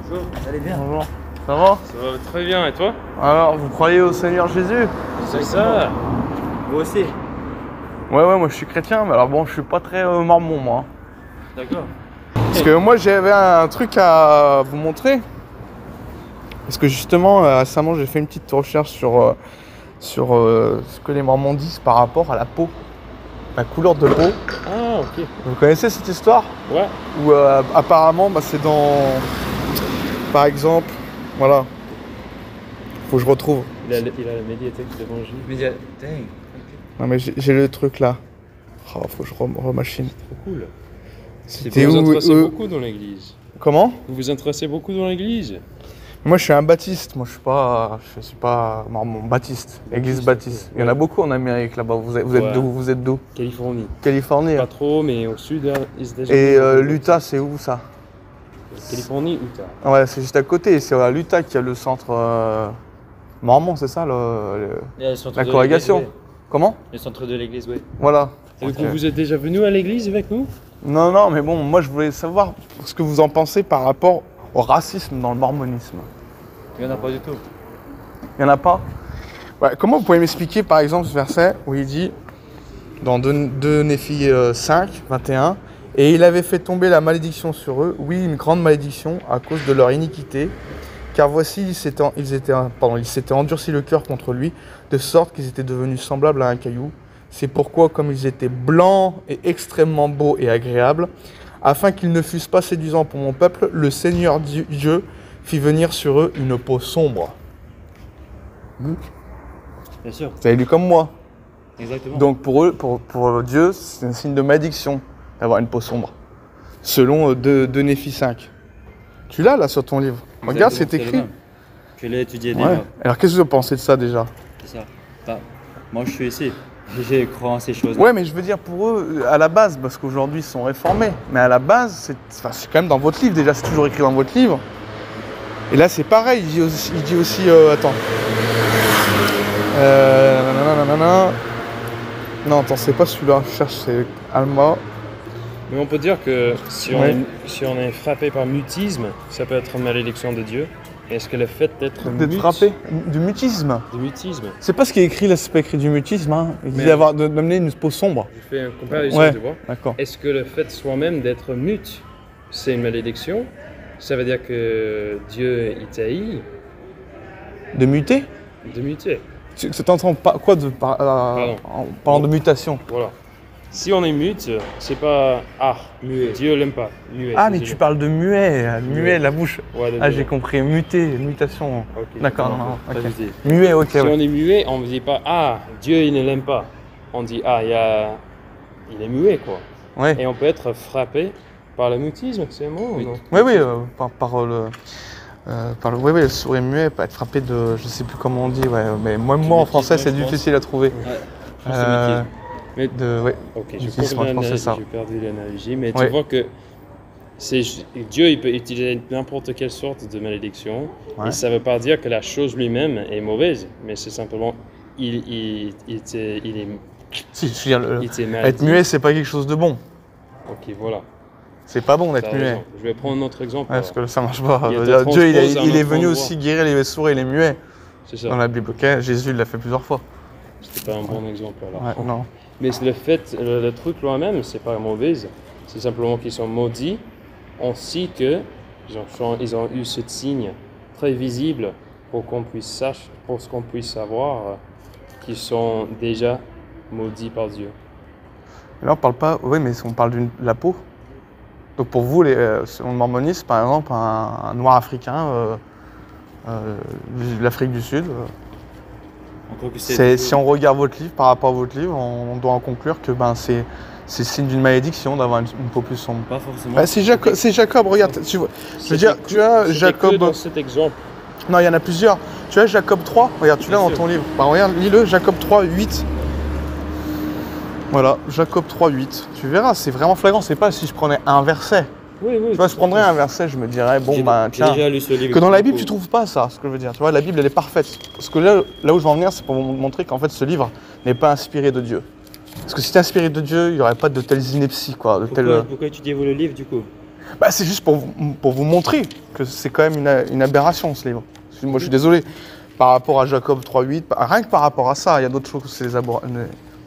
Bonjour, vous allez bien? Bonjour. Ça va? Ça va très bien, et toi? Alors, vous croyez au Seigneur Jésus? C'est ça. Vous aussi? Ouais, moi je suis chrétien, mais alors bon, je suis pas très mormon, moi. D'accord. Parce que moi j'avais un truc à vous montrer. Parce que justement, récemment, j'ai fait une petite recherche sur ce que les mormons disent par rapport à la peau. La couleur de peau. Ah, ok. Vous connaissez cette histoire? Ouais. Où apparemment, c'est dans... Par exemple, voilà. Faut que je retrouve. Il a la médiathèque d'évangile. Médiathèque. Non mais j'ai le truc là. Oh, faut que je remachine. Trop cool. C'était Vous vous où intéressez beaucoup dans l'église. Comment? Vous vous intéressez beaucoup dans l'église. Moi je suis un baptiste, moi je suis pas mormon, baptiste, église baptiste. Il y en a beaucoup en Amérique là-bas, vous êtes d'où? Vous êtes d'où? Californie. Californie. Pas trop, mais au sud des États-Unis. Et l'Utah c'est où ça? Californie, Utah. Ouais, c'est juste à côté, c'est à l'Utah qu'il y a le centre mormon, c'est ça la congrégation? Comment? Le centre de l'église, oui. Voilà. Et du coup, vous êtes déjà venu à l'église avec nous? Non, mais bon, moi je voulais savoir ce que vous en pensez par rapport au racisme dans le mormonisme. Il n'y en a pas du tout. Il n'y en a pas? Ouais, comment vous pouvez m'expliquer par exemple ce verset où il dit dans 2 Néphi 5, 21, et il avait fait tomber la malédiction sur eux, oui, une grande malédiction à cause de leur iniquité, car voici, ils s'étaient endurci le cœur contre lui, de sorte qu'ils étaient devenus semblables à un caillou. C'est pourquoi, comme ils étaient blancs et extrêmement beaux et agréables, afin qu'ils ne fussent pas séduisants pour mon peuple, le Seigneur Dieu fit venir sur eux une peau sombre. Bien sûr. Vous avez lu comme moi. Exactement. Donc pour eux, pour Dieu, c'est un signe de malédiction d'avoir une peau sombre. Selon 2 Néphi 5. Tu l'as là sur ton livre. Regarde, c'est écrit. Je l'ai étudié Ouais. déjà. Alors qu'est-ce que vous pensez de ça déjà? C'est ça. Bah, moi je suis ici. J'ai cru en ces choses. Ouais, mais je veux dire pour eux, à la base, parce qu'aujourd'hui ils sont réformés, mais à la base, c'est quand même dans votre livre déjà, c'est toujours écrit dans votre livre. Et là c'est pareil, il dit aussi attends. Non, attends, c'est pas celui-là, je cherche, c'est Alma. Mais on peut dire que si Ouais. on est frappé par mutisme, ça peut être une malédiction de Dieu. Est-ce que le fait d'être frappé du mutisme? Du mutisme. C'est pas ce qui est écrit là, c'est pas écrit du mutisme, hein. Il dit Mais- d'amener une peau sombre. Je fais une comparaison, Ouais, tu vois. d'accord. Est-ce que le fait soi-même d'être mute, c'est une malédiction? Ça veut dire que Dieu il t'haït De muter? de muter. Tu t'entends pas quoi en parlant de mutation? Voilà. Si on est mute, c'est pas muet. Dieu l'aime pas. Muet. Ah, mais désolé. tu parles de muet, la bouche. Ouais, Ah, désolé. j'ai compris, muter, mutation. Ok. D'accord, Non, non, pas ok. muté. Muet, ok, Si ouais. on est muet, on ne dit pas Dieu il ne l'aime pas. On dit il est muet quoi. Ouais. Et on peut être frappé par le mutisme, c'est un mot Oui. non? Oui, oui, le sourd et muet peut être frappé de, je sais plus comment on dit, ouais, mais moi en mutisme, français c'est je pense. difficile à trouver. Ouais. Mais Ouais. ok, j'ai Mutisme, perdu je pense que c'est ça. l'analogie, mais Ouais. tu vois que Dieu il peut utiliser n'importe quelle sorte de malédiction Ouais. et ça ne veut pas dire que la chose lui-même est mauvaise, mais c'est simplement il t'est Si, je veux dire, il t'est être malédit. muet c'est pas quelque chose de bon. Ok, voilà. C'est pas bon T'as d'être muet. raison. Je vais prendre un autre exemple. Ouais, parce alors. que ça marche pas. Il Je veux te dire, Dieu il transpose à un est autre venu endroit. aussi guérir les sourds et les muets C'est ça. dans la Bible, ok? Jésus il l'a fait plusieurs fois. C'était pas un bon exemple alors. Ouais, non. Mais le truc lui-même, c'est pas mauvais. C'est simplement qu'ils sont maudits, ainsi que ils ont eu ce signe très visible pour qu'on puisse savoir qu'ils sont déjà maudits par Dieu. Et là on parle pas, oui, mais on parle de la peau. Donc pour vous, selon le mormonisme, par exemple, un noir africain de l'Afrique du Sud, On croit que c'est. si on regarde votre livre, par rapport à votre livre, on doit en conclure que c'est signe d'une malédiction d'avoir une peau plus sombre. Pas forcément. Bah, c'est Jacob, regarde, tu vois. Je veux dire, tu as C'était Jacob. que dans cet exemple. Non, il y en a plusieurs. Tu as Jacob 3, regarde, tu l'as Bien dans sûr. ton livre. Bah, regarde, lis-le, Jacob 3, 8. Voilà, Jacob 3, 8. Tu verras, c'est vraiment flagrant. C'est pas si je prenais un verset. Oui, oui. Tu vois, je prendrais un verset, je me dirais, bon, bah, J'ai tiens. déjà lu ce livre. Que dans la Bible, tu trouves pas ça, ce que je veux dire. Tu vois, la Bible, elle est parfaite. Parce que là où je veux en venir, c'est pour vous montrer qu'en fait, ce livre n'est pas inspiré de Dieu. Parce que si c'était inspiré de Dieu, il n'y aurait pas de telles inepties, quoi. Pourquoi étudiez-vous le livre du coup? Bah, c'est juste pour vous montrer que c'est quand même une aberration, ce livre. Moi, je suis désolé. Par rapport à Jacob 3.8, rien que par rapport à ça, il y a d'autres choses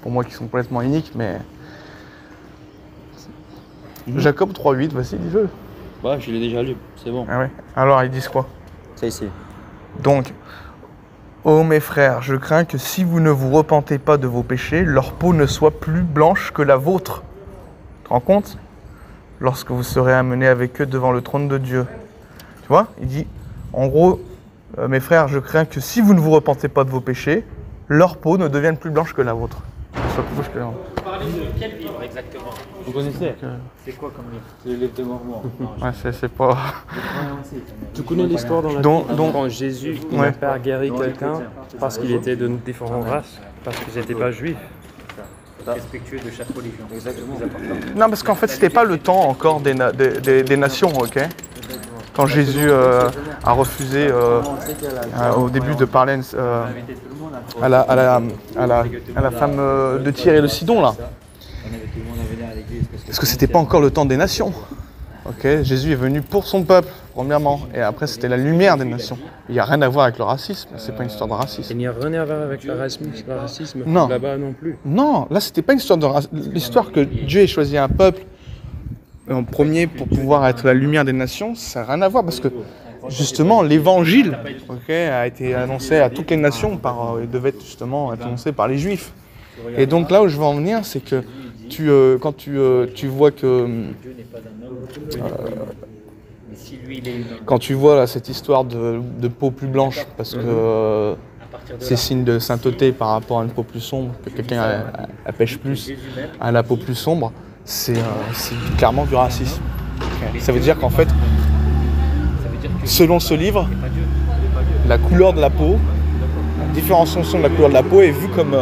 pour moi qui sont complètement uniques, mais... Jacob 3.8, vas-y, dis-le. Bah, je l'ai déjà lu, c'est bon. Ah ouais. Alors, ils disent quoi? Ça ici. Donc, ô mes frères, je crains que si vous ne vous repentez pas de vos péchés, leur peau ne soit plus blanche que la vôtre. Tu te rends compte? Lorsque vous serez amenés avec eux devant le trône de Dieu. Tu vois? Il dit, en gros, mes frères, je crains que si vous ne vous repentez pas de vos péchés, leur peau ne devienne plus blanche que la vôtre. Soit plus blanche que la vôtre. Vous parlez de quel livre exactement? Vous connaissez? C'est quoi comme livre? C'est le livre de Mormon. Ouais, c'est pas... Tu connais l'histoire dans la Donc- Bible quand Jésus il Ouais. n'a pas guéri quelqu'un parce qu'il était de différentes races, parce qu'ils n'étaient pas juifs. Respectueux de chaque religion. Exactement. Non, parce qu'en fait, c'était pas le temps encore des nations, ok? Quand Jésus a refusé au début de parler à la femme de Tyr et de Sidon, là. Parce que c'était pas encore le temps des nations. Ok, Jésus est venu pour son peuple, premièrement, et après c'était la lumière des nations. Il n'y a rien à voir avec le racisme, c'est pas une histoire de racisme. Il n'y a rien à voir avec le racisme Non. là-bas non plus. Non, là c'était pas une histoire de racisme. L'histoire que Dieu ait choisi un peuple en premier pour pouvoir être la lumière des nations, ça n'a rien à voir parce que justement l'évangile a été annoncé à toutes les nations, il devait justement être annoncé par les juifs. Et donc là où je veux en venir, c'est que quand tu vois que quand tu vois là, cette histoire de peau plus blanche, parce que c'est signe de sainteté par rapport à une peau plus sombre, que quelqu'un pêche plus à la peau plus sombre, c'est clairement du racisme. Okay. Ça veut dire qu'en fait, selon ce livre, la couleur de la peau, la différenciation de la couleur de la peau est vue comme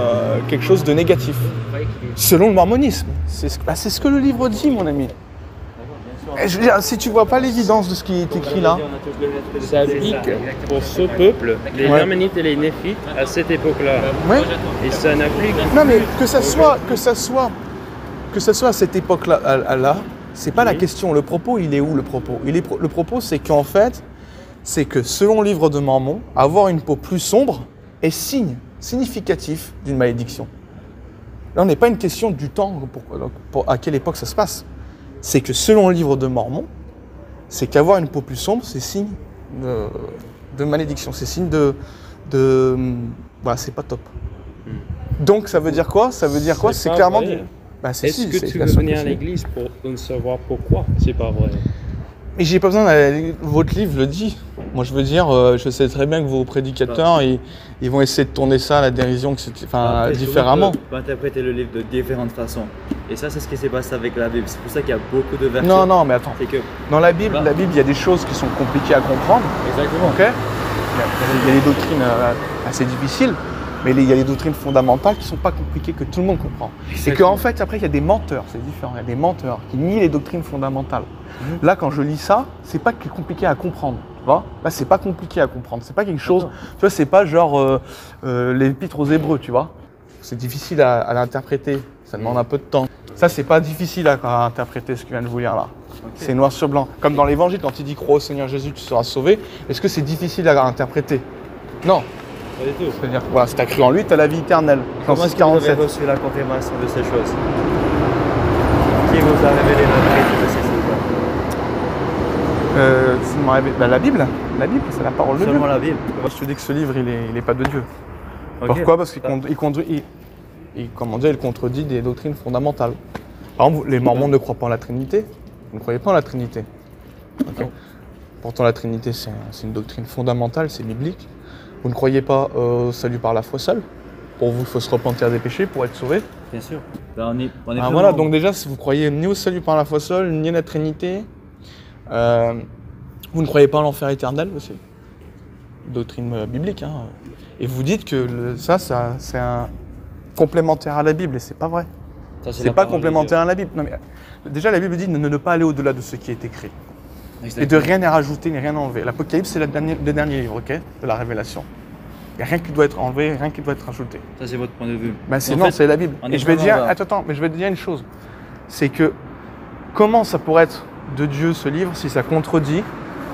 quelque chose de négatif. Selon le mormonisme. C'est ce que le livre dit, mon ami. Et je veux dire, si tu vois pas l'évidence de ce qui est écrit là, Ça applique pour ce peuple, les Ouais. Lamanites et les Néphites, à cette époque-là. ouais. Et ça n'applique Non mais que ça soit à cette époque-là, là, c'est pas la question. Le propos, il est où le propos? Le propos, c'est qu'en fait, c'est que selon le livre de Mormon, avoir une peau plus sombre est significatif d'une malédiction. Là, on n'est pas une question du temps, à quelle époque ça se passe. C'est que selon le livre de Mormon, c'est qu'avoir une peau plus sombre, c'est signe de malédiction, c'est signe voilà, c'est pas top. Donc ça veut dire quoi? Ça veut dire quoi? C'est C'est pas clairement vrai. du... Bah, Est-ce que tu veux venir à l'église pour savoir pourquoi c'est pas vrai? Mais j'ai pas besoin d'aller... Votre livre le dit. Moi, je veux dire, je sais très bien que vos prédicateurs, ils vont essayer de tourner ça à la dérision, Après, différemment. On peut interpréter le livre de différentes façons. Et ça, c'est ce qui s'est passé avec la Bible. C'est pour ça qu'il y a beaucoup de versets. Non, mais attends. C'est que... Dans la Bible, il y a des choses qui sont compliquées à comprendre. Exactement. Ok. Il y a des doctrines assez difficiles, mais il y a des doctrines fondamentales qui ne sont pas compliquées, que tout le monde comprend. Et qu'en fait, après, il y a des menteurs, c'est différent. Il y a des menteurs qui nient les doctrines fondamentales. Là, quand je lis ça, c'est pas compliqué à comprendre. Tu vois? Là, c'est pas compliqué à comprendre. C'est pas quelque chose. Tu vois, c'est pas genre l'épître aux Hébreux, tu vois. C'est difficile à l'interpréter. Ça demande un peu de temps. Ça, c'est pas difficile à interpréter ce que je viens de vous lire là. Okay. C'est noir sur blanc. Comme dans l'Évangile, quand il dit crois au Seigneur Jésus, tu seras sauvé. Est-ce que c'est difficile à interpréter? Non. Pas du tout. C'est-à-dire, voilà, si tu as cru en lui, tu as la vie éternelle. Comment est-ce que vous avez reçu la confirmation de ces choses? Qui vous a révélé la vérité de ces choses? La Bible. La Bible, c'est la parole de Dieu. Seulement la Bible. Moi, je te dis que ce livre, il est pas de Dieu. Okay. Pourquoi? Parce qu'il contredit des doctrines fondamentales. Par exemple, les Mormons ne croient pas en la Trinité. Vous ne croyez pas en la Trinité. Okay. Pourtant, la Trinité, c'est une doctrine fondamentale, c'est biblique. Vous ne croyez pas au salut par la foi seule? Pour vous, il faut se repentir des péchés pour être sauvé. Bien sûr. Là, on est voilà, donc déjà, si vous croyez ni au salut par la foi seule, ni à la Trinité, vous ne croyez pas en l'enfer éternel aussi. Doctrine biblique. Hein. Et vous dites que ça c'est un complémentaire à la Bible, et c'est pas vrai. C'est pas complémentaire à la Bible. Non, mais, déjà, la Bible dit de ne pas aller au-delà de ce qui est écrit. Exactement. Et de rien à rajouter, ni rien à enlever. L'Apocalypse, c'est le dernier livre, ok, de la Révélation. Il n'y a rien qui doit être enlevé, rien qui doit être rajouté. Ça, c'est votre point de vue. Ben, c'est la Bible. Et je vais dire, attends, mais je vais te dire une chose. C'est que comment ça pourrait être de Dieu, ce livre, si ça contredit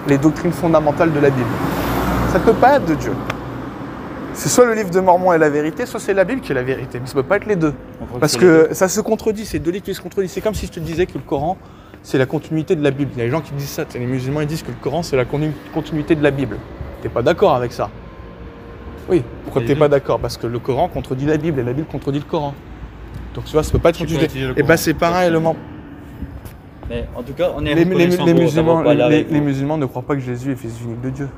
les doctrines fondamentales de la Bible. Ça ne peut pas être de Dieu. C'est soit le livre de Mormon est la vérité, soit c'est la Bible qui est la vérité. Mais ça ne peut pas être les deux. Parce que ça se contredit, c'est deux livres qui se contredisent. C'est comme si je te disais que le Coran, c'est la continuité de la Bible. Il y a des gens qui disent ça. Les musulmans, ils disent que le Coran, c'est la continuité de la Bible. Tu n'es pas d'accord avec ça? Oui. Pourquoi tu n'es pas d'accord? Parce que le Coran contredit la Bible et la Bible contredit le Coran. Donc tu vois, ça ne peut pas être continuité. Et bien c'est pareil, Mais en tout cas, on est les reconnaissant pour musulmans, d'avoir parlé avec les vous. musulmans ne croient pas que Jésus est fils unique de Dieu.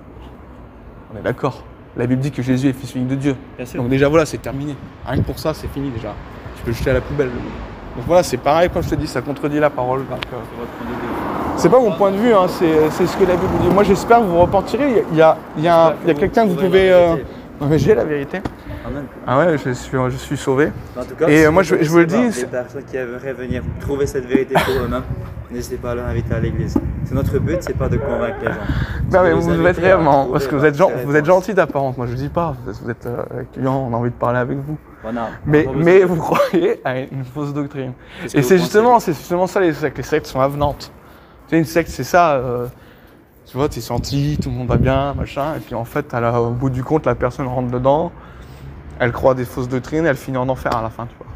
On est d'accord. La Bible dit que Jésus est fils unique de Dieu. Bien sûr. Donc déjà voilà, c'est terminé. Rien que pour ça, c'est fini déjà. Tu peux le jeter à la poubelle. Donc voilà, c'est pareil quand je te dis, ça contredit la parole. Donc, C'est votre point de vue. c'est pas mon point de vue, hein, c'est ce que la Bible dit. Moi j'espère que vous repentirez. Il y a quelqu'un que vous pouvez... Non mais j'ai la vérité. Amen. Ah ouais, je suis sauvé. En tout cas, Et si moi, vous je vous le dis, connaissez c'est- des personnes qui aimeraient venir trouver cette vérité pour eux-mêmes, n'hésitez pas à leur inviter à l'église. C'est notre but, c'est pas de convaincre les gens. Non mais C'est de vous les êtes inviter à réellement, trouver parce que vous êtes gentil d'apparence, moi je dis pas, vous êtes client, on a envie de parler avec vous. Voilà. Mais vous croyez à une fausse doctrine. Qu'est-ce Et que c'est vous justement ça les sectes sont avenantes. Tu sais, une secte c'est ça, tu vois, t'es senti, tout le monde va bien, machin, et puis en fait, au bout du compte, la personne rentre dedans, elle croit à des fausses doctrines, elle finit en enfer à la fin, tu vois.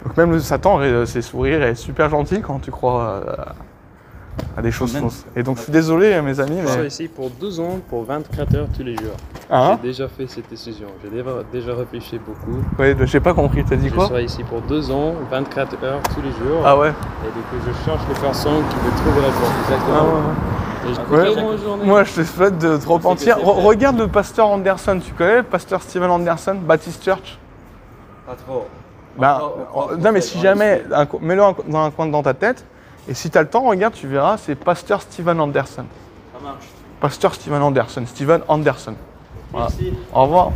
Donc même le Satan, ses sourires est super gentil quand tu crois à des choses Amen. fausses. Et donc je suis désolé mes amis, Je suis mais... ici pour 12 ans, pour 24 heures tous les jours. Hein? J'ai déjà fait cette décision. J'ai déjà réfléchi beaucoup. Ouais, j'ai pas compris, t'as dit Je quoi? serai ici pour 2 ans, 24 heures tous les jours. Ah ouais? Et du coup, je cherche les personnes qui me trouvent la joie. Ah Exactement. ouais. Et je Ouais. toute la journée. Moi, je te souhaite de te repentir. c'est vrai. Regarde le pasteur Anderson. Tu connais le pasteur Steven Anderson, Baptist Church? Pas trop. Ben, non, mais si jamais, mets-le dans un coin dans ta tête. Et si tu as le temps, regarde, tu verras, c'est pasteur Steven Anderson. Ça marche. Pasteur Steven Anderson. Steven Anderson. Voilà. Merci. Au revoir.